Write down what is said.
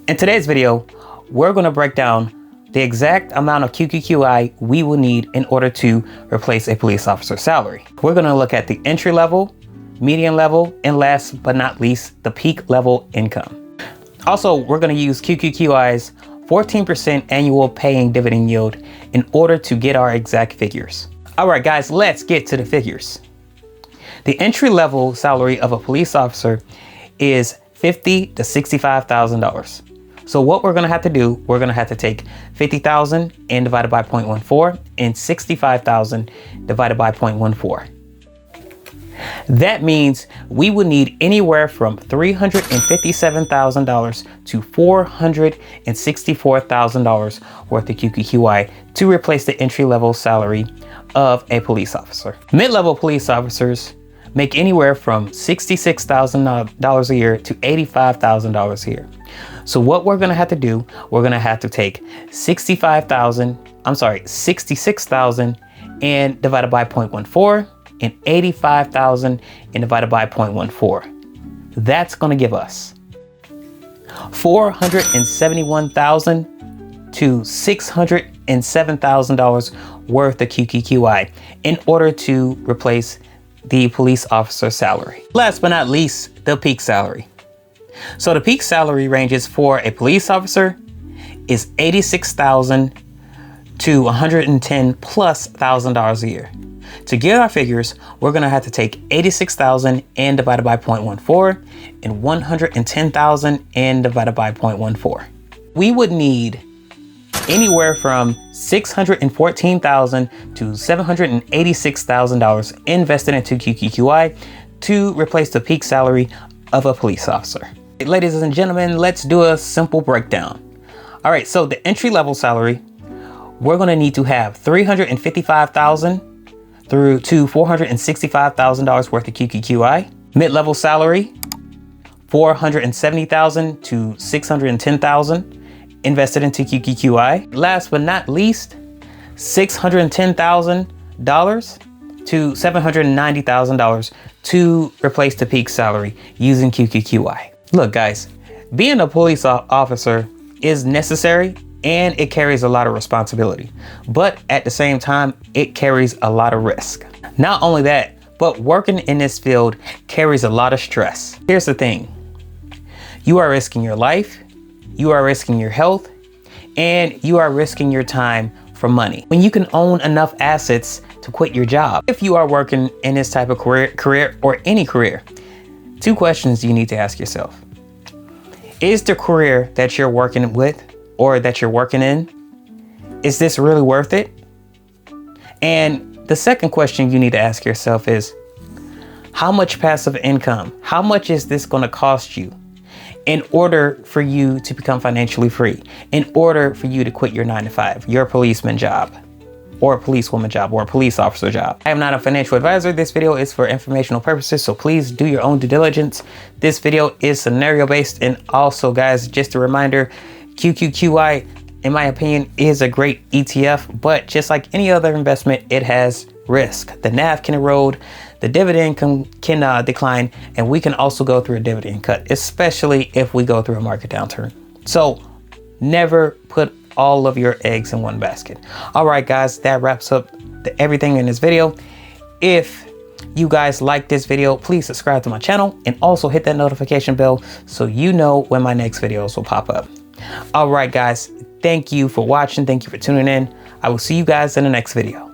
In today's video, we're going to break down the exact amount of QQQI we will need in order to replace a police officer's salary. We're going to look at the entry level, median level, and last but not least, the peak level income. Also, we're going to use QQQI's 14% annual paying dividend yield in order to get our exact figures. All right, guys, let's get to the figures. The entry level salary of a police officer is $50,000 to $65,000. So what we're gonna have to do, we're gonna have to take 50,000 and divide it by 0.14 and 65,000 divided by 0.14. That means we would need anywhere from $357,000 to $464,000 worth of QQQI to replace the entry-level salary of a police officer. Mid-level police officers make anywhere from $66,000 a year to $85,000 a year. So what we're gonna have to do, we're gonna have to take 66,000 and divided by 0.14 and 85,000 and divided by 0.14. That's gonna give us $471,000 to $607,000 worth of QQQI in order to replace the police officer salary. Last but not least, the peak salary. So the peak salary ranges for a police officer is $86,000 to $110,000+ a year. To get our figures, we're gonna have to take 86,000 and divided by 0.14 and 110,000 and divided by 0.14. We would need anywhere from $614,000 to $786,000 invested into QQQI to replace the peak salary of a police officer. Ladies and gentlemen, let's do a simple breakdown. All right, so the entry level salary, we're gonna need to have $355,000 through to $465,000 worth of QQQI. Mid-level salary, $470,000 to $610,000 invested into QQQI. Last but not least, $610,000 to $790,000 to replace the peak salary using QQQI. Look, guys, being a police officer is necessary and it carries a lot of responsibility, but at the same time, it carries a lot of risk. Not only that, but working in this field carries a lot of stress. Here's the thing. You are risking your life, you are risking your health, and you are risking your time for money. When you can own enough assets to quit your job. If you are working in this type of career or any career, two questions you need to ask yourself. Is the career that you're working with or that you're working in, is this really worth it? And the second question you need to ask yourself is, how much passive income, how much is this gonna cost you in order for you to become financially free, in order for you to quit your 9-to-5, your policeman job, or a policewoman job, or a police officer job? I am not a financial advisor. This video is for informational purposes, so please do your own due diligence. This video is scenario based, and also, guys, just a reminder, QQQI, in my opinion, is a great ETF, but just like any other investment, it has risk. The NAV can erode, the dividend can decline, and we can also go through a dividend cut, especially if we go through a market downturn. So never put all of your eggs in one basket. All right, guys, that wraps up everything in this video. If you guys like this video, please subscribe to my channel and also hit that notification bell so you know when my next videos will pop up. All right, guys, thank you for watching. Thank you for tuning in. I will see you guys in the next video.